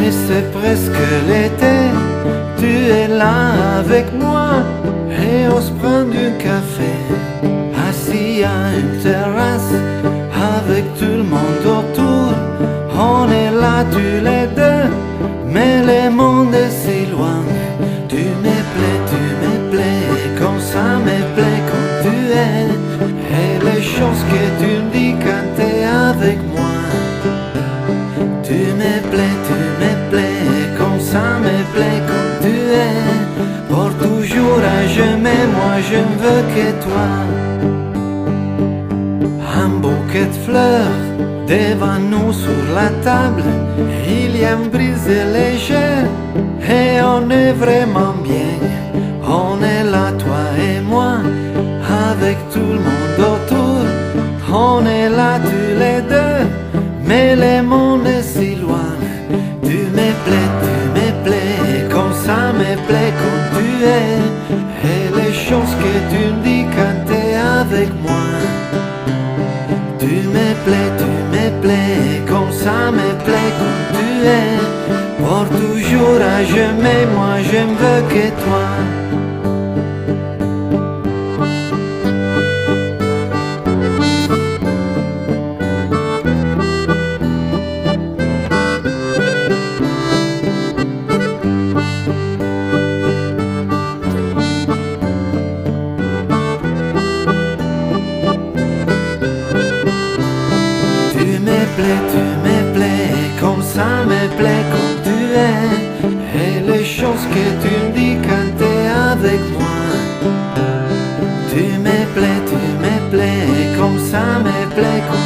Et c'est presque l'été, tu es là avec moi et on se prend du café, assis à une terrasse avec tout le monde autour. On est là tous les deux, mais le monde est si loin. Tu me plais, comme ça me plaît comme tu es, et les choses que tu me dis quand t'es avec moi. Tu me plais, comme ça me plaît comme tu es, pour toujours à jamais, moi je ne veux que toi. Un bouquet de fleurs devant nous sur la table, il y a un brise léger et on est vraiment bien. On est là toi et moi, avec tout le monde autour. On est là tous les deux, mais le monde est si loin. Tu me plais, comme ça me plaît comme tu es, et les choses que tu me dis quand t'es avec moi. Tu me plais, comme ça me plaît comme tu es, pour toujours à jamais, moi je ne veux que toi. Tu me plais, comme ça me plaît comme tu es, et les choses que tu me dis quand t'es avec moi. Tu me plais, comme ça me plaît comme